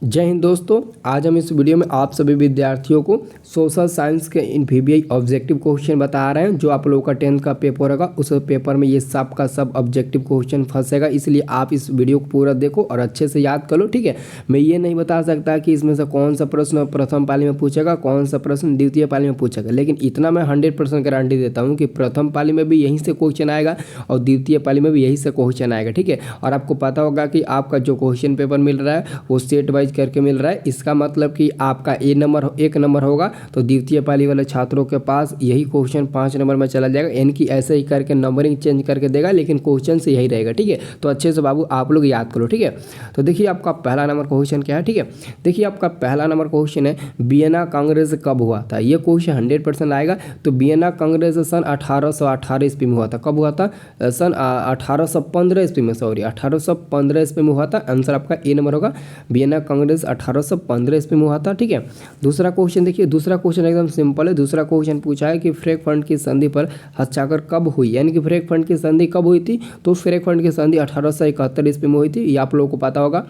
जय हिंद दोस्तों। आज हम इस वीडियो में आप सभी विद्यार्थियों को सोशल साइंस के इन वीवीआई ऑब्जेक्टिव क्वेश्चन बता रहे हैं। जो आप लोगों का 10th का पेपर होगा उस पेपर में ये सब का सब ऑब्जेक्टिव क्वेश्चन फंसेगा, इसलिए आप इस वीडियो को पूरा देखो और अच्छे से याद कर लो। ठीक है, मैं ये नहीं बता सकता कि इसमें से कौन सा प्रश्न प्रथम पाली में पूछेगा, कौन सा प्रश्न द्वितीय पाली में पूछेगा, लेकिन इतना मैं 100% गारंटी देता हूँ कि प्रथम पाली में भी यहीं से क्वेश्चन आएगा और द्वितीय पाली में भी यहीं से क्वेश्चन आएगा। ठीक है, और आपको पता होगा कि आपका जो क्वेश्चन पेपर मिल रहा है वो सेट वाइज करके मिल रहा है। इसका मतलब कि आपका एक नंबर होगा तो द्वितीय पाली वाले छात्रों के पास यही क्वेश्चन 5 नंबर में चला जाएगा, यानी कि ऐसे ही करके नंबरिंग चेंज करके देगा, लेकिन क्वेश्चन से यही रहेगा। ठीक है, तो अच्छे से बाबू आप लोग याद करो। ठीक है, तो देखिए आपका पहला नंबर क्वेश्चन क्या है। ठीक है, देखिए आपका पहला नंबर क्वेश्चन है वियना कांग्रेस कब हुआ था। ये क्वेश्चन 100% आएगा। तो वियना कांग्रेस सन 1818 ईस्वी में हुआ था। कब हुआ था? सन 1815 ईस्वी में, सॉरी 1815 ईस्वी में हुआ था। आंसर आपका ए नंबर होगा। वियना कांग्रेस 1815 ईस्वी में हुआ था। ठीक है, दूसरा क्वेश्चन देखिए, दूसरा क्वेश्चन एकदम सिंपल है। दूसरा क्वेश्चन पूछा है कि फ्रैंकफर्ट की संधि पर हस्ताक्षर कब हुई, यानी कि फ्रैंकफर्ट की संधि कब हुई थी। तो फ्रैंकफर्ट की संधि 1871 ईस्वी में हुई थी। ये आप लोगों को पता होगा।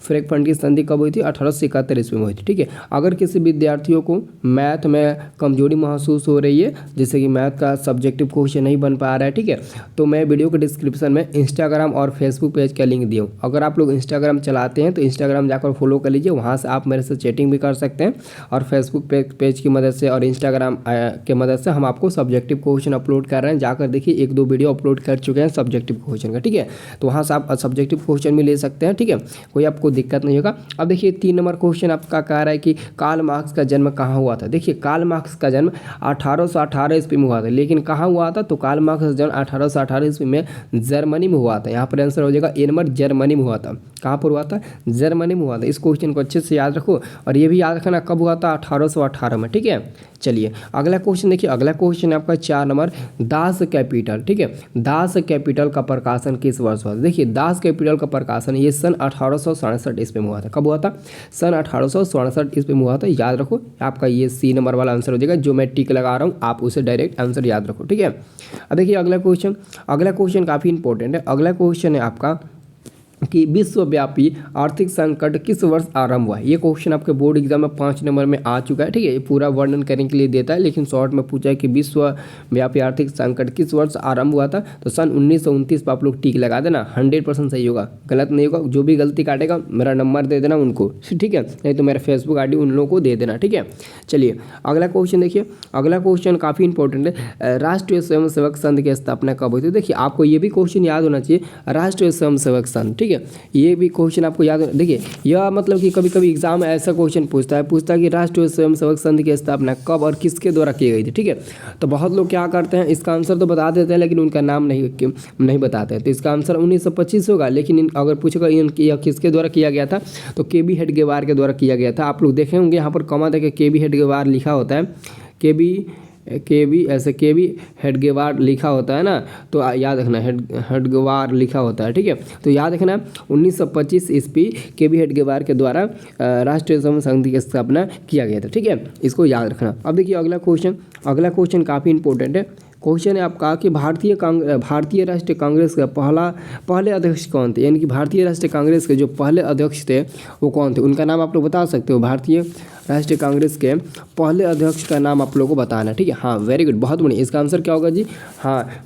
फ्रैंकफर्ट की संधि कब हुई थी? 1871 ईस्वी में हुई थी। ठीक है, अगर किसी विद्यार्थियों को मैथ में कमजोरी महसूस हो रही है, जैसे कि मैथ का सब्जेक्टिव क्वेश्चन नहीं बन पा रहा है, ठीक है, तो मैं वीडियो के डिस्क्रिप्शन में इंस्टाग्राम और फेसबुक पेज का लिंक दिया हूँ। अगर आप लोग इंस्टाग्राम चलाते हैं तो इंस्टाग्राम जाकर फॉलो कर लीजिए, वहाँ से आप मेरे से चैटिंग भी कर सकते हैं। और फेसबुक पेज की मदद से और इंस्टाग्राम के मदद से हम आपको सब्जेक्टिव क्वेश्चन अपलोड कर रहे हैं। जाकर देखिए, 1-2 वीडियो अपलोड कर चुके हैं सब्जेक्टिव क्वेश्चन का। ठीक है, तो वहाँ से आप सब्जेक्टिव क्वेश्चन भी ले सकते हैं। ठीक है, कोई आपको दिक्कत नहीं होगा। अब देखिए 3 नंबर क्वेश्चन आपका कह रहा है कि कार्ल मार्क्स का जन्म कहाँ हुआ था। देखिए कार्ल मार्क्स का जन्म 1818 ईस्वी में हुआ था, लेकिन कहाँ हुआ था? तो कार्ल मार्क्स का जन्म 1818 ईस्वी में जर्मनी में हुआ था। यहाँ पर आंसर हो जाएगा ए नंबर, जर्मनी में हुआ था। कहाँ पर हुआ था? जर्मनी में हुआ था। इस क्वेश्चन को अच्छे से याद रखो और ये भी याद रखना कब हुआ था? 1818 में। ठीक है, चलिए अगला क्वेश्चन देखिए। अगला क्वेश्चन है आपका 4 नंबर, दास कैपिटल। ठीक है, दास कैपिटल का प्रकाशन किस वर्ष हुआ था? देखिए दास कैपिटल का प्रकाशन ये सन 1867 ईस्वी में हुआ था। कब हुआ था? सन 1867 ईस्वी में हुआ था। याद रखो, आपका ये सी नंबर वाला आंसर हो जाएगा। जो मैं टिक लगा रहा हूँ आप उसे डायरेक्ट आंसर याद रखो। ठीक है, अब देखिए अगला क्वेश्चन काफ़ी इंपॉर्टेंट है। अगला क्वेश्चन है आपका कि विश्वव्यापी आर्थिक संकट किस वर्ष आरंभ हुआ है। ये क्वेश्चन आपके बोर्ड एग्जाम में 5 नंबर में आ चुका है। ठीक है, ये पूरा वर्णन करने के लिए देता है, लेकिन शॉर्ट में पूछा है कि विश्वव्यापी आर्थिक संकट किस वर्ष आरंभ हुआ था। तो सन 1929 पर आप लोग टिक लगा देना, 100% सही होगा, गलत नहीं होगा। जो भी गलती काटेगा मेरा नंबर दे देना उनको, ठीक है, नहीं तो मेरा फेसबुक ID उन लोगों को दे देना। ठीक है, चलिए अगला क्वेश्चन देखिए। अगला क्वेश्चन काफ़ी इंपॉर्टेंट है। राष्ट्रीय स्वयंसेवक संघ की स्थापना कब हुई थी? देखिए आपको ये भी क्वेश्चन याद होना चाहिए, राष्ट्रीय स्वयंसेवक संघ। ठीक है, ये भी क्वेश्चन आपको याद। देखिए यह मतलब कि कभी कभी एग्जाम में ऐसा क्वेश्चन पूछता है कि राष्ट्रीय स्वयंसेवक संघ की स्थापना कब और किसके द्वारा की गई थी। ठीक है, तो बहुत लोग क्या करते हैं, इसका आंसर तो बता देते हैं लेकिन उनका नाम नहीं बताते हैं। तो इसका आंसर 1925 होगा, लेकिन अगर पूछेगा यह किसके द्वारा किया गया था तो KB हेडगेवार के द्वारा किया गया था। आप लोग देखे होंगे यहाँ पर कॉमा देके KB हेडगेवार लिखा होता है, KB हेडगेवार लिखा होता है ना, तो याद रखना हेडगेवार लिखा होता है। ठीक है, तो याद रखना 1925 ईस्वी KB हेडगेवार के द्वारा राष्ट्रीय स्वयंसेवक संघ की स्थापना किया गया था। ठीक है, इसको याद रखना। अब देखिए अगला क्वेश्चन काफ़ी इंपॉर्टेंट है। क्वेश्चन है आपका कि भारतीय राष्ट्रीय कांग्रेस का पहले अध्यक्ष कौन थे, यानी कि भारतीय राष्ट्रीय कांग्रेस के जो पहले अध्यक्ष थे वो कौन थे, उनका नाम आप लोग बता सकते हो। भारतीय राष्ट्रीय कांग्रेस के पहले अध्यक्ष का नाम आप लोगों को बताना। ठीक है, हाँ वेरी गुड, बहुत बढ़िया। इसका आंसर क्या होगा जी? हाँ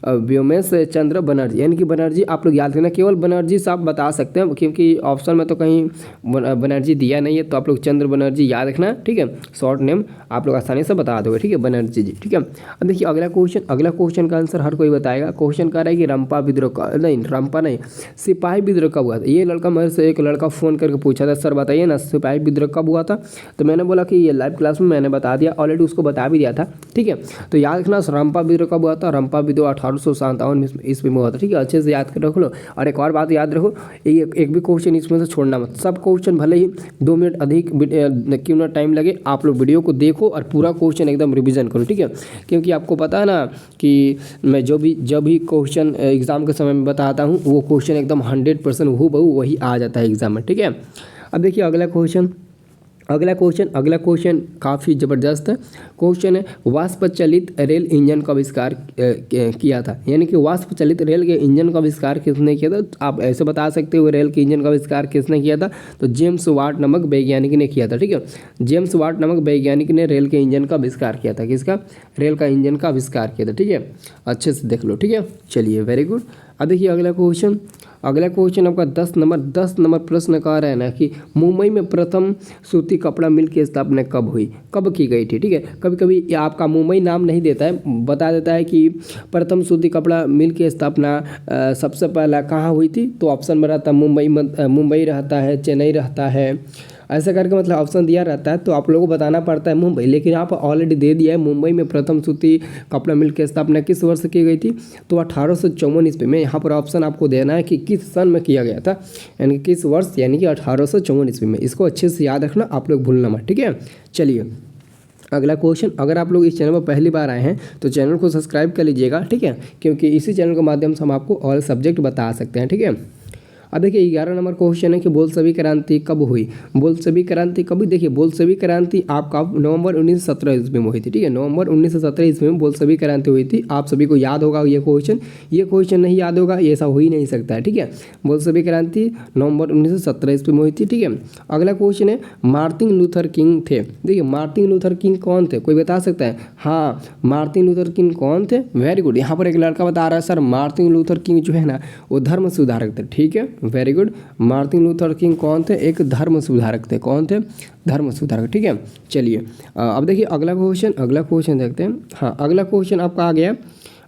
व्योमेश चंद्र बनर्जी, यानी कि बनर्जी। आप लोग याद रखना, केवल बनर्जी से आप बता सकते हैं क्योंकि ऑप्शन में तो कहीं बनर्जी दिया नहीं है, तो आप लोग चंद्र बनर्जी याद रखना। ठीक है, शॉर्ट नेम आप लोग आसानी से बता दोगे। ठीक है, बनर्जी जी। ठीक है, अब देखिए अगला क्वेश्चन का आंसर हर कोई बताएगा। क्वेश्चन कह रहा है कि सिपाही विद्रोह कब हुआ था। ये लड़का मेरे से एक लड़का फ़ोन करके पूछा था, सर बताइए ना सिपाही विद्रोह कब हुआ था। तो मैंने बोला कि ये लाइव क्लास में मैंने बता दिया, ऑलरेडी उसको बता भी दिया था। ठीक है, तो याद रखना रंपा विद्रोह कब हुआ था। रंपा विद्रोह 1857 ईस्वी में हुआ था। ठीक है, अच्छे से याद कर रख लो। और एक और बात याद रखो, एक भी क्वेश्चन इसमें से छोड़ना मत। सब क्वेश्चन भले ही 2 मिनट अधिक क्यों ना टाइम लगे, आप लोग वीडियो को देखो और पूरा क्वेश्चन एकदम रिविजन करो। ठीक है, क्योंकि आपको पता है ना कि मैं जब भी क्वेश्चन एग्ज़ाम के समय में बताता हूँ वो क्वेश्चन एकदम 100% हूबहू वही आ जाता है एग्ज़ाम में। ठीक है, अब देखिए अगला क्वेश्चन काफ़ी ज़बरदस्त है। क्वेश्चन है वाष्प चलित रेल इंजन का आविष्कार किया था, यानी कि वाष्प चलित रेल के इंजन का आविष्कार किसने किया था। तो आप ऐसे बता सकते हो रेल के इंजन का आविष्कार किसने किया था, तो जेम्स वाट नामक वैज्ञानिक ने किया था। ठीक है, जेम्स वाट नामक वैज्ञानिक ने रेल के इंजन का आविष्कार किया था। किसका, रेल का इंजन का आविष्कार किया था। ठीक है, अच्छे से देख लो। ठीक है, चलिए वेरी गुड। अब देखिए अगला क्वेश्चन आपका 10 नंबर प्रश्न कह रहा है ना कि मुंबई में प्रथम सूती कपड़ा मिल की स्थापना कब हुई, कब की गई थी। ठीक है, कभी कभी ये आपका मुंबई नाम नहीं देता है, बता देता है कि प्रथम सूती कपड़ा मिल की स्थापना सबसे पहला कहाँ हुई थी। तो ऑप्शन में रहता है मुंबई रहता है, चेन्नई रहता है, ऐसा करके मतलब ऑप्शन दिया रहता है। तो आप लोगों को बताना पड़ता है मुंबई, लेकिन यहाँ पर ऑलरेडी दे दिया है मुंबई में प्रथम सूती कपड़ा मिल की स्थापना किस वर्ष की गई थी। तो 1854 ईस्वी में। यहाँ पर ऑप्शन आपको देना है कि किस सन में किया गया था, यानी कि किस वर्ष, यानी कि 1854 ईस्वी में। इसको अच्छे से याद रखना, आप लोग भूलना मत। ठीक है, चलिए अगला क्वेश्चन। अगर आप लोग इस चैनल पर पहली बार आए हैं तो चैनल को सब्सक्राइब कर लीजिएगा। ठीक है, क्योंकि इसी चैनल के माध्यम से हम आपको ऑल सब्जेक्ट बता सकते हैं। ठीक है, अब देखिए 11 नंबर क्वेश्चन है कि बोल्शेविक क्रांति कब हुई। बोल्शेविक क्रांति कब हुई, देखिए बोल्शेविक क्रांति आपका नवंबर 1917 ईस्वी में हुई थी। ठीक है, नवंबर 1917 ईस्वी में बोल्शेविक क्रांति हुई थी। आप सभी को याद होगा ये क्वेश्चन नहीं याद होगा, ये ऐसा हो ही नहीं सकता है। ठीक है, बोल्शेविक क्रांति नवंबर 1917 ईस्वी में हुई थी। ठीक है, अगला क्वेश्चन है मार्टिन लूथर किंग थे। देखिए मार्टिन लूथर किंग कौन थे, कोई बता सकता है। हाँ, मार्टिन लूथर किंग कौन थे, वेरी गुड। यहाँ पर एक लड़का बता रहा है सर मार्टिन लूथर किंग जो है ना वो धर्म सुधारक थे। ठीक है, very good. Martin Luther king कौन थे, एक धर्म सुधारक थे। कौन थे, धर्म सुधारक। ठीक है, चलिए अब देखिए अगला क्वेश्चन देखते हैं। हाँ, अगला क्वेश्चन आपका आ गया।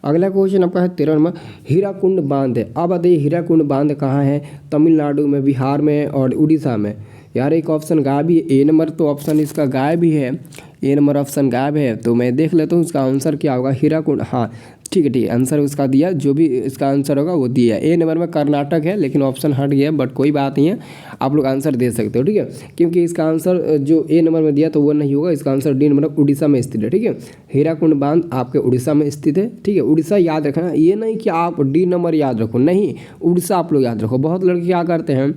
अगला क्वेश्चन आपका है 13 नंबर, हीराकुंड बांध है। अब बताइए हीराकुंड बांध कहाँ है, तमिलनाडु में, बिहार में और उड़ीसा में। यार एक ऑप्शन गायब ही, ए नंबर तो ऑप्शन इसका गायब ही है, ए नंबर ऑप्शन गायब है। तो मैं देख लेता हूँ इसका आंसर क्या होगा। हीराकुंड, हाँ ठीक है आंसर उसका दिया, जो भी इसका आंसर होगा वो दिया। ए नंबर में कर्नाटक है, लेकिन ऑप्शन हट गया, बट कोई बात नहीं है, आप लोग आंसर दे सकते हो। ठीक है, क्योंकि इसका आंसर जो ए नंबर में दिया तो वो नहीं होगा, इसका आंसर डी नंबर उड़ीसा में स्थित है। ठीक है, हीराकुंड बांध आपके उड़ीसा में स्थित है। ठीक है, उड़ीसा याद रखना, ये नहीं कि आप डी नंबर याद रखो, नहीं, उड़ीसा आप लोग याद रखो। बहुत लड़के क्या करते हैं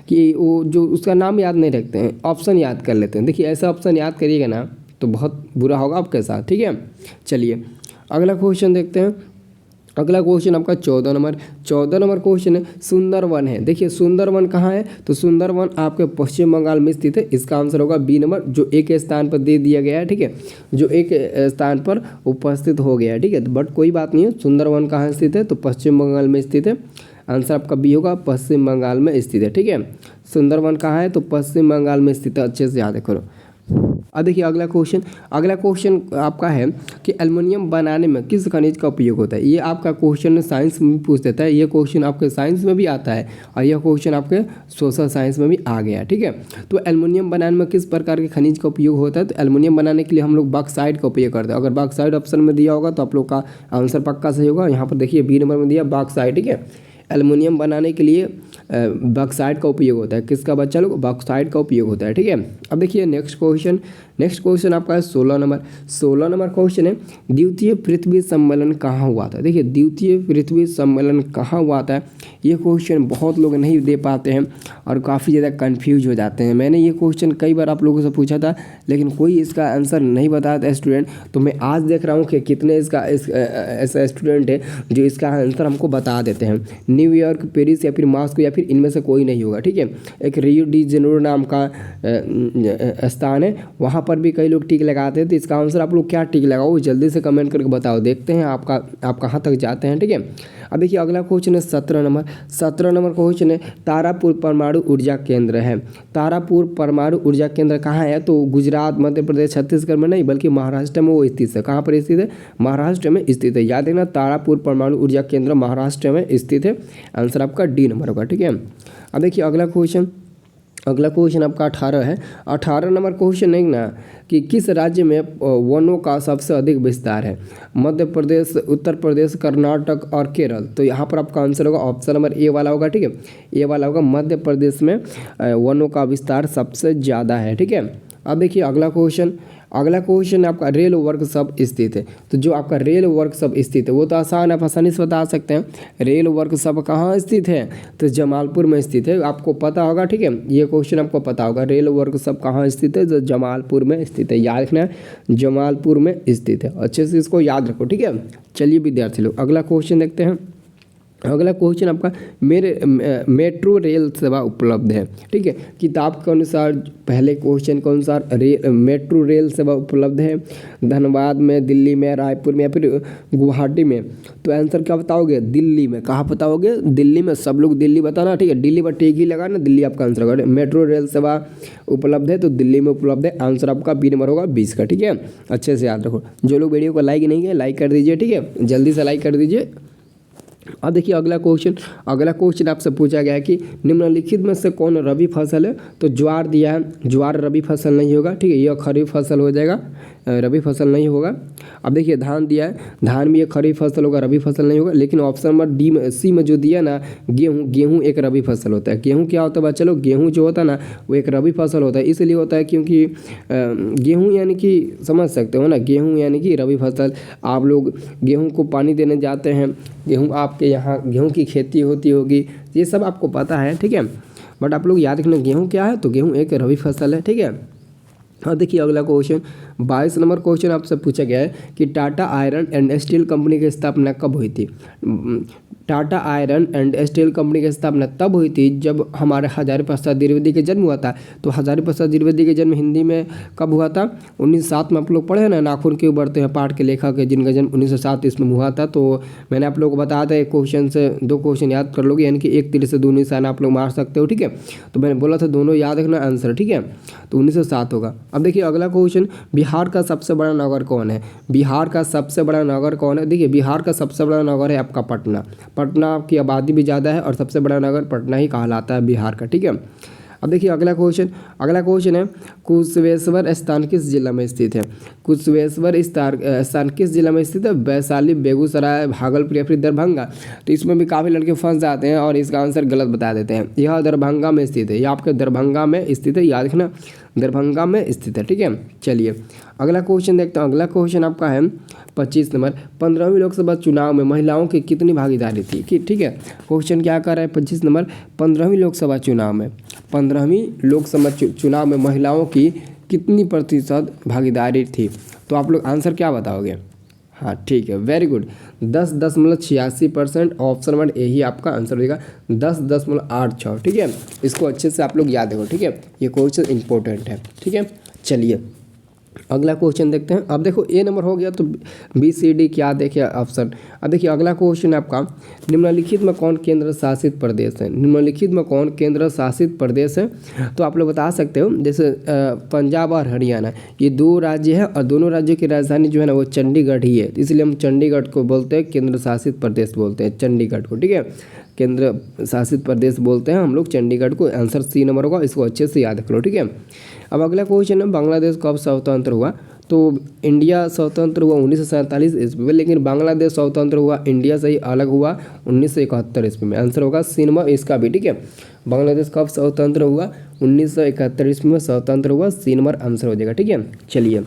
कि वो जो उसका नाम याद नहीं रखते हैं, ऑप्शन याद कर लेते हैं। देखिए ऐसा ऑप्शन याद करिएगा ना तो बहुत बुरा होगा आपके साथ। ठीक है, चलिए अगला क्वेश्चन देखते हैं। अगला क्वेश्चन आपका 14 नंबर क्वेश्चन है सुंदरवन है। देखिए सुंदरवन कहाँ है, तो सुंदरवन आपके पश्चिम बंगाल में स्थित है। इसका आंसर होगा बी नंबर, जो एक स्थान पर दे दिया गया है। ठीक है, जो एक स्थान पर उपस्थित हो गया है। ठीक है, बट कोई बात नहीं है। सुंदरवन कहाँ स्थित है, तो पश्चिम बंगाल में स्थित है। आंसर आपका बी होगा, पश्चिम बंगाल में स्थित है। ठीक है, सुंदरवन कहाँ है, तो पश्चिम बंगाल में स्थित है। अच्छे से याद करो। अब देखिए अगला क्वेश्चन आपका है कि एल्युमिनियम बनाने में किस खनिज का उपयोग होता है। ये आपका क्वेश्चन साइंस में पूछ देता है, ये क्वेश्चन आपके साइंस में भी आता है और यह क्वेश्चन आपके सोशल साइंस में भी आ गया। ठीक है, तो एल्युमिनियम बनाने में किस प्रकार के खनिज का उपयोग होता है, तो एल्युमिनियम बनाने के लिए हम लोग बॉक्साइट का उपयोग करते हैं। अगर बॉक्साइट ऑप्शन में दिया होगा तो आप लोग का आंसर पक्का सही होगा। यहाँ पर देखिए बी नंबर में दिया बॉक्साइट। ठीक है, एल्युमिनियम बनाने के लिए बॉक्साइट का उपयोग होता है। किसका बच्चा लोग, बॉक्साइट का उपयोग होता है। ठीक है, अब देखिए नेक्स्ट क्वेश्चन आपका है 16 नंबर क्वेश्चन है द्वितीय पृथ्वी सम्मेलन कहाँ हुआ था। देखिए द्वितीय पृथ्वी सम्मेलन कहाँ हुआ था, ये क्वेश्चन बहुत लोग नहीं दे पाते हैं और काफ़ी ज़्यादा कंफ्यूज हो जाते हैं। मैंने ये क्वेश्चन कई बार आप लोगों से पूछा था, लेकिन कोई इसका आंसर नहीं बताया था स्टूडेंट। तो मैं आज देख रहा हूँ कि कितने ऐसा स्टूडेंट है जो इसका आंसर हमको बता देते हैं। न्यूयॉर्क, पेरिस या फिर मॉस्को या फिर इनमें से कोई नहीं होगा। ठीक है, एक रियो डी जेनेरो नाम का स्थान है, वहाँ पर भी कई लोग टिक लगाते हैं। तो इसका आंसर आप लोग क्या टिक लगाओ, जल्दी से कमेंट करके बताओ, देखते हैं आप कहाँ तक जाते हैं। ठीक है, अब देखिए अगला क्वेश्चन है 17 नंबर क्वेश्चन है तारापुर परमाणु ऊर्जा केंद्र है। तारापुर परमाणु ऊर्जा केंद्र कहाँ है, तो गुजरात, मध्य प्रदेश, छत्तीसगढ़ में नहीं बल्कि महाराष्ट्र में वो स्थित है। कहाँ पर स्थित है, महाराष्ट्र में स्थित है। याद रखना तारापुर परमाणु ऊर्जा केंद्र महाराष्ट्र में स्थित है। आंसर आपका डी नंबर होगा। ठीक है, अब देखिए अगला क्वेश्चन आपका 18 है। 18 नंबर क्वेश्चन है ना कि किस राज्य में वनों का सबसे अधिक विस्तार है, मध्य प्रदेश, उत्तर प्रदेश, कर्नाटक और केरल। तो यहाँ पर आपका आंसर होगा ऑप्शन नंबर ए वाला होगा। ठीक है, ए वाला होगा, मध्य प्रदेश में वनों का विस्तार सबसे ज़्यादा है। ठीक है, अब देखिए अगला अगला क्वेश्चन आपका रेल वर्कशॉप स्थित है। तो जो आपका रेल वर्कशॉप स्थित है वो तो आसान, आप आसानी से बता सकते हैं। रेल वर्कशॉप कहाँ स्थित है? तो जमालपुर में स्थित है, आपको पता होगा। ठीक है, ये क्वेश्चन आपको पता होगा। रेल वर्कशॉप कहाँ स्थित है? जो जमालपुर में स्थित है, याद रखना है, जमालपुर में स्थित है। अच्छे से इसको याद रखो। ठीक है, चलिए विद्यार्थी लोग अगला क्वेश्चन देखते हैं। अगला क्वेश्चन आपका मेट्रो रेल सेवा उपलब्ध है। ठीक है, किताब के अनुसार पहले क्वेश्चन के अनुसार मेट्रो रेल सेवा उपलब्ध है धनबाद में, दिल्ली में, रायपुर में या फिर गुवाहाटी में। तो आंसर क्या बताओगे? दिल्ली में। कहाँ बताओगे? दिल्ली में। सब लोग दिल्ली बताना। ठीक है, दिल्ली पर टिक ही लगा ना, दिल्ली आपका आंसर होगा। मेट्रो रेल सेवा उपलब्ध है तो दिल्ली में उपलब्ध है। आंसर आपका बी नंबर होगा 20 का। ठीक है, अच्छे से याद रखो। जो लोग वीडियो को लाइक नहीं किए लाइक कर दीजिए। ठीक है, जल्दी से लाइक कर दीजिए। अब देखिए अगला क्वेश्चन आपसे पूछा गया है कि निम्नलिखित में से कौन रबी फसल है? तो ज्वार दिया है, ज्वार रबी फसल नहीं होगा। ठीक है, यह खरीफ फसल हो जाएगा, रबी फसल नहीं होगा। अब देखिए धान दिया है, धान भी एक खरीफ फसल होगा, रबी फसल नहीं होगा। लेकिन ऑप्शन नंबर डी में, सी में जो दिया ना, गेहूँ एक रबी फसल होता है। गेहूँ क्या होता है? चलो गेहूँ जो होता है ना वो एक रबी फसल होता है। इसलिए होता है क्योंकि गेहूँ यानी कि समझ सकते हो ना, गेहूँ यानी कि रबी फसल। आप लोग गेहूँ को पानी देने जाते हैं, गेहूँ आपके यहाँ गेहूँ की खेती होती होगी, ये सब आपको पता है। ठीक है, बट आप लोग याद रखना गेहूँ क्या है? तो गेहूँ एक रबी फसल है। ठीक है, और देखिए अगला क्वेश्चन 22 नंबर क्वेश्चन आपसे पूछा गया है कि Tata iron and steel company की स्थापना कब हुई थी? Tata iron and steel company की स्थापना तब हुई थी जब हमारे हजारी प्रसाद द्विवेदी का जन्म हुआ था। तो हजारी प्रसाद द्विवेदी का जन्म हिंदी में कब हुआ था? 1907 में। आप लोग पढ़े ना, नाखून क्यों बढ़ते हैं पाठ के लेखक है जिनका जन्म 1907 ईस्वी में हुआ था। तो मैंने आप लोगों को बताया था एक क्वेश्चन से 2 क्वेश्चन याद कर लोगे, यानी कि एक तीर से 2 निशाना आप लोग मार सकते हो। ठीक है, तो मैंने बोला था दोनों याद रखना आंसर। ठीक है, तो 1907 होगा। अब देखिए अगला क्वेश्चन, बिहार का सबसे बड़ा नगर कौन है? बिहार का सबसे बड़ा नगर कौन है? देखिए बिहार का सबसे बड़ा नगर है आपका पटना। पटना की आबादी भी ज़्यादा है और सबसे बड़ा नगर पटना ही कहलाता है बिहार का। ठीक है, अब देखिए अगला क्वेश्चन है कुशेश्वर स्थान किस जिला में स्थित है? कुशेश्वर स्थान किस जिला में स्थित है? वैशाली, बेगूसराय, भागलपुर या फिर दरभंगा। तो इसमें भी काफ़ी लड़के फंस जाते हैं और इसका आंसर गलत बता देते हैं। यह दरभंगा में स्थित है, यह आपके दरभंगा में स्थित है, याद रखना दरभंगा में स्थित है। ठीक है, चलिए अगला क्वेश्चन देखते हैं। अगला क्वेश्चन आपका है 25 नंबर, 15वीं लोकसभा चुनाव में महिलाओं की कितनी भागीदारी थी? ठीक है, क्वेश्चन क्या कर रहा है 25 नंबर, 15वीं लोकसभा चुनाव में, 15वीं लोकसभा चुनाव में महिलाओं की कितनी प्रतिशत भागीदारी थी? तो आप लोग आंसर क्या बताओगे? हाँ ठीक है, very good, 10.86%। Option number A ही आपका आंसर होगा, 10.86। ठीक है, इसको अच्छे से आप लोग याद रखो। ठीक है, ये क्वेश्चन इंपॉर्टेंट है। ठीक है, चलिए अगला क्वेश्चन देखते हैं। अब देखो ए नंबर हो गया, तो बी सी डी क्या देखिए ऑप्शन। अब देखिए अगला क्वेश्चन है आपका, निम्नलिखित में कौन केंद्र शासित प्रदेश है? निम्नलिखित में कौन केंद्र शासित प्रदेश है? तो आप लोग बता सकते हो, जैसे पंजाब और हरियाणा, ये 2 राज्य है और दोनों राज्यों की राजधानी जो है ना वो चंडीगढ़ ही है, इसलिए हम चंडीगढ़ को बोलते हैं केंद्र शासित प्रदेश बोलते हैं चंडीगढ़ को। ठीक है, केंद्र शासित प्रदेश बोलते हैं हम लोग चंडीगढ़ को। आंसर सी नंबर होगा, इसको अच्छे से याद करो। ठीक है, अब अगला क्वेश्चन है, बांग्लादेश कब स्वतंत्र हुआ? तो इंडिया स्वतंत्र हुआ 1947 ईस्वी में, लेकिन बांग्लादेश स्वतंत्र हुआ इंडिया से ही अलग हुआ 1971 ईस्वी में। आंसर होगा सी नंबर इसका भी। ठीक है, बांग्लादेश कब स्वतंत्र हुआ? 1971 ईस्वी में स्वतंत्र हुआ, सी नंबर आंसर हो जाएगा। ठीक है, चलिए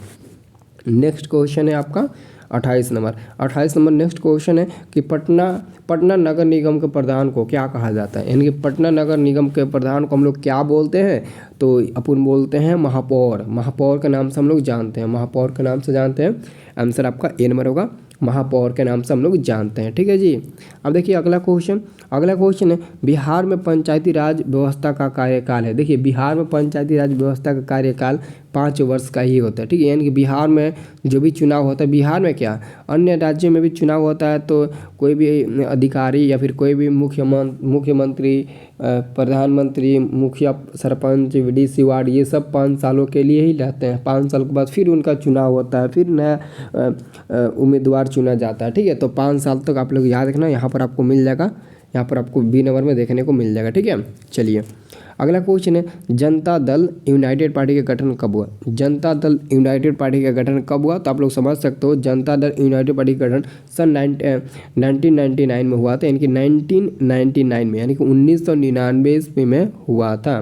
नेक्स्ट क्वेश्चन है आपका 28 नंबर नेक्स्ट क्वेश्चन है कि पटना नगर निगम के प्रधान को क्या कहा जाता है? यानी कि पटना नगर निगम के प्रधान को हम लोग क्या बोलते हैं? तो अपन बोलते हैं महापौर। महापौर के नाम से हम लोग जानते हैं, महापौर के नाम से जानते हैं। आंसर आपका ए नंबर होगा, महापौर के नाम से हम लोग जानते हैं। ठीक है जी, अब देखिए अगला क्वेश्चन है, बिहार में पंचायती राज व्यवस्था का कार्यकाल है। देखिए बिहार में पंचायती राज व्यवस्था का कार्यकाल 5 वर्ष का ही होता है। ठीक है, यानी कि बिहार में जो भी चुनाव होता है, बिहार में क्या अन्य राज्यों में भी चुनाव होता है, तो कोई भी अधिकारी या फिर कोई भी मुख्यमंत्री, प्रधानमंत्री, मुखिया, सरपंच, VDC वार्ड, ये सब 5 सालों के लिए ही रहते हैं। 5 साल के बाद फिर उनका चुनाव होता है, फिर नया उम्मीदवार चुना जाता है। ठीक है, तो 5 साल तक आप लोग याद रखना, यहाँ पर आपको मिल जाएगा, यहाँ पर आपको बी नंबर में देखने को मिल जाएगा। ठीक है, चलिए अगला क्वेश्चन है, जनता दल यूनाइटेड पार्टी का गठन कब हुआ? जनता दल यूनाइटेड पार्टी का गठन कब हुआ? तो आप लोग समझ सकते हो, जनता दल यूनाइटेड पार्टी का गठन सन 1999 में हुआ था, यानी कि 1999 में, यानी कि 1999 ईस्वी में हुआ था।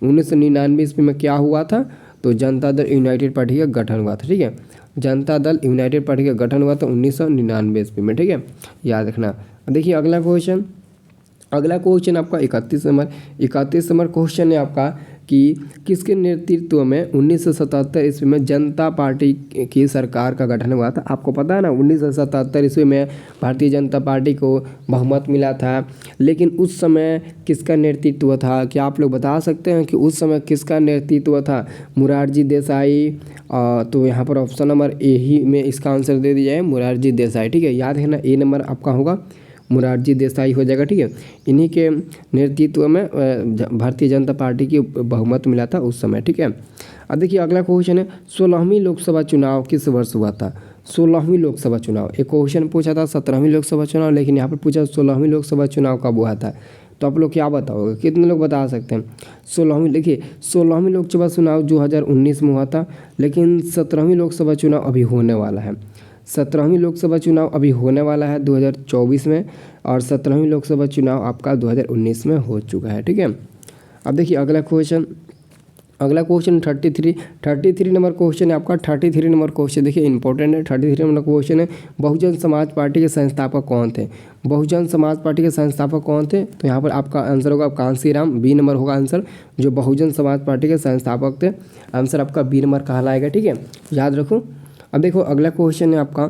1999 ईस्वी में क्या हुआ था? तो तो जनता दल यूनाइटेड पार्टी का गठन हुआ था, ठीक है। जनता दल यूनाइटेड पार्टी का गठन हुआ था 1999 ईस्वी में, ठीक है, याद रखना। देखिए अगला क्वेश्चन आपका 31 नंबर क्वेश्चन है आपका कि किसके नेतृत्व में 1977 ईस्वी में जनता पार्टी की सरकार का गठन हुआ था। आपको पता है ना 1977 ईस्वी में भारतीय जनता पार्टी को बहुमत मिला था, लेकिन उस समय किसका नेतृत्व था? क्या आप लोग बता सकते हैं कि उस समय किसका नेतृत्व था? मोरारजी देसाई। तो यहाँ पर ऑप्शन नंबर ए ही में इसका आंसर दे दिया है, मोरारजी देसाई, ठीक है। याद है ना, ए नंबर आपका होगा मोरारजी देसाई हो जाएगा, ठीक है। इन्हीं के नेतृत्व में भारतीय जनता पार्टी की बहुमत मिला था उस समय, ठीक है। अब देखिए अगला क्वेश्चन है 16वीं लोकसभा चुनाव किस वर्ष हुआ था? 16वीं लोकसभा चुनाव, एक क्वेश्चन पूछा था 17वीं लोकसभा चुनाव, लेकिन यहाँ पर पूछा 16वीं लोकसभा चुनाव कब हुआ था। तो आप लोग क्या बताओगे, कितने लोग बता सकते हैं? 16वीं, देखिए 16वीं लोकसभा चुनाव 2019 में हुआ था, लेकिन 17वीं लोकसभा चुनाव अभी होने वाला है। 17वीं लोकसभा चुनाव अभी होने वाला है 2024 में, और 17वीं लोकसभा चुनाव आपका 2019 में हो चुका है, ठीक है। अब देखिए अगला क्वेश्चन 33 नंबर क्वेश्चन है आपका। 33 नंबर क्वेश्चन देखिए इंपॉर्टेंट है। 33 नंबर क्वेश्चन है बहुजन समाज पार्टी के संस्थापक कौन थे? बहुजन समाज पार्टी के संस्थापक कौन थे? तो यहाँ पर आपका आंसर होगा कांसीराम, बी नंबर होगा आंसर, जो बहुजन समाज पार्टी के संस्थापक थे। आंसर आपका बी नंबर कहलाएगा, ठीक है, याद रखो। अब देखो अगला क्वेश्चन है आपका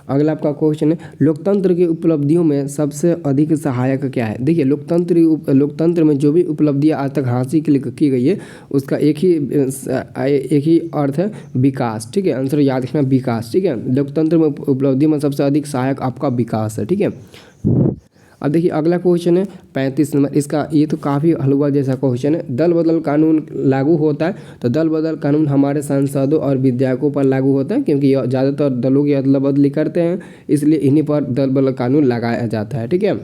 क्वेश्चन है लोकतंत्र की उपलब्धियों में सबसे अधिक सहायक क्या है? देखिए लोकतंत्र में जो भी उपलब्धियां आज तक हासिल की गई है उसका एक ही अर्थ है विकास, ठीक है। आंसर याद रखना विकास, ठीक है। लोकतंत्र में उपलब्धियों में सबसे अधिक सहायक आपका विकास है, ठीक है। अब देखिए अगला क्वेश्चन है 35 नंबर, इसका ये तो काफ़ी हलवा जैसा क्वेश्चन है। दल बदल कानून लागू होता है, तो दल बदल कानून हमारे सांसदों और विधायकों पर लागू होता है, क्योंकि ज़्यादातर दलों की अदला बदली करते हैं, इसलिए इन्हीं पर दल बदल कानून लगाया जाता है, ठीक है।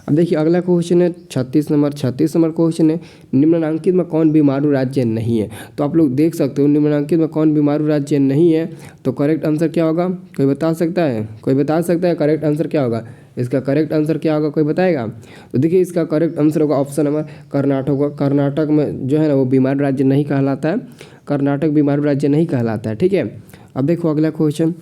अब देखिए अगला क्वेश्चन है 36 नंबर क्वेश्चन है निम्नलिखित में कौन बीमारू राज्य नहीं है? तो आप लोग देख सकते हो निम्नलिखित में कौन बीमारू राज्य नहीं है, तो करेक्ट आंसर क्या होगा? कोई बता सकता है करेक्ट आंसर क्या होगा? इसका करेक्ट आंसर क्या होगा, कोई बताएगा? तो देखिए इसका करेक्ट आंसर होगा ऑप्शन नंबर कर्नाटक होगा। कर्नाटक में जो है ना वो बीमारू राज्य नहीं कहलाता है, कर्नाटक बीमारू राज्य नहीं कहलाता है, ठीक है। अब देखो अगला क्वेश्चन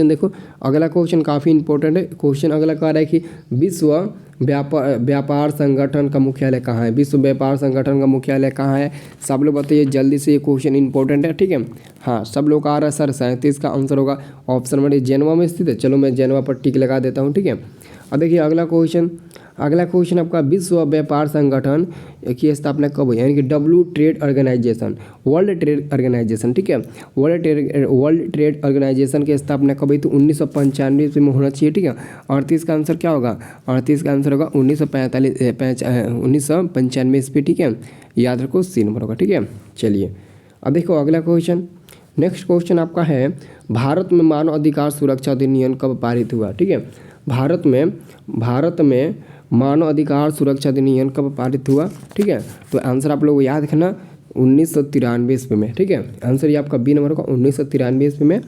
देखो, अगला क्वेश्चन काफ़ी इंपॉर्टेंट है। क्वेश्चन अगला कह रहा है कि विश्व व्यापार संगठन का मुख्यालय कहाँ है? विश्व व्यापार संगठन का मुख्यालय कहाँ है? सब लोग बताइए जल्दी से, ये क्वेश्चन इंपॉर्टेंट है, ठीक है। हाँ सब लोग आ रहा है सर 37 का आंसर होगा ऑप्शन नंबर जेनेवा में स्थित है। चलो मैं जेनेवा पर टिक लगा देता हूँ, ठीक है। अब देखिए अगला क्वेश्चन आपका विश्व व्यापार संगठन की स्थापना कब हुई? यानी कि वर्ल्ड ट्रेड ऑर्गेनाइजेशन, ठीक है। वर्ल्ड ट्रेड ऑर्गेनाइजेशन की स्थापना कब हुई? तो 1995 में होना चाहिए, ठीक है। 38 का आंसर क्या होगा? 38 का आंसर होगा 1995 ईस्वी, ठीक है, याद रखो सी नंबर होगा, ठीक है। चलिए अब देखो अगला क्वेश्चन, नेक्स्ट क्वेश्चन आपका है भारत में मानव अधिकार सुरक्षा अधिनियम कब पारित हुआ? ठीक है, भारत में मानव अधिकार सुरक्षा अधिनियम कब पारित हुआ? ठीक है, तो आंसर आप लोग याद रखना 1993 ईस्वी में। ठीक है, आंसर ये आपका बी नंबर का 1993 ईस्वी में।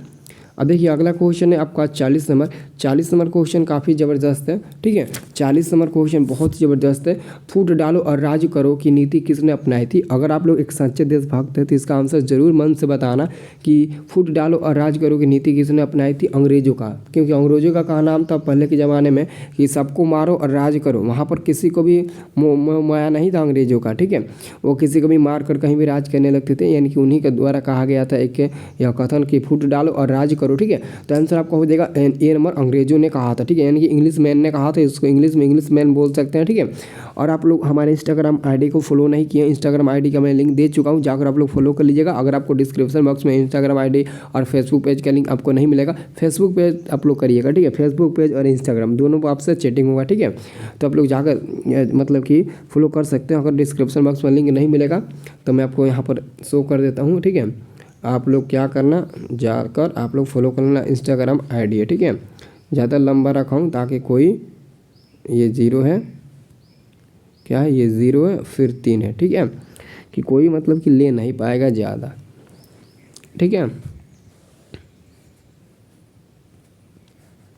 अब देखिए अगला क्वेश्चन है आपका 40 नंबर क्वेश्चन काफ़ी ज़बरदस्त है। ठीक है, 40 नंबर क्वेश्चन बहुत ही ज़बरदस्त है। फूट डालो और राज करो की नीति किसने अपनाई थी? अगर आप लोग एक सच्चे देशभक्त हैं तो इसका आंसर जरूर मन से बताना कि फूट डालो और राज करो की नीति किसने अपनाई थी? अंग्रेजों का, क्योंकि अंग्रेजों का कहा नाम था पहले के ज़माने में कि सबको मारो और राज करो। वहाँ पर किसी को भी माया नहीं था अंग्रेजों का। ठीक है, वो किसी को भी मार कर कहीं भी राज करने लगते थे, यानी कि उन्हीं के द्वारा कहा गया था एक यह कथन कि फूट डालो और राज करो। ठीक है, तो आंसर आपका हो जाएगा ए नंबर, अंग्रेजों ने कहा था। ठीक है, यानी कि इंग्लिश मैन ने कहा था, इसको इंग्लिश में इंग्लिश मैन बोल सकते हैं। ठीक है, और आप लोग हमारे इंस्टाग्राम आईडी को फॉलो नहीं किए, इंस्टाग्राम आईडी का मैं लिंक दे चुका हूं, जाकर आप लोग फॉलो कर लीजिएगा। अगर आपको डिस्क्रिप्शन बॉक्स में इंस्टाग्राम आईडी और फेसबुक पेज का लिंक आपको नहीं मिलेगा, फेसबुक पेज आप लोग करिएगा। ठीक है, फेसबुक पेज और इंस्टाग्राम दोनों पर आपसे चैटिंग होगा। ठीक है, तो आप लोग जाकर मतलब कि फॉलो कर सकते हैं। अगर डिस्क्रिप्शन बॉक्स में लिंक नहीं मिलेगा तो मैं आपको यहाँ पर शो कर देता हूँ। ठीक है, आप लोग क्या करना, जाकर आप लोग फॉलो करना इंस्टाग्राम आईडी है। ठीक है, ज़्यादा लंबा रखा हूँ ताकि कोई, ये 0 है, क्या है ये 0 है फिर 3 है। ठीक है, कि कोई मतलब कि ले नहीं पाएगा ज़्यादा। ठीक है।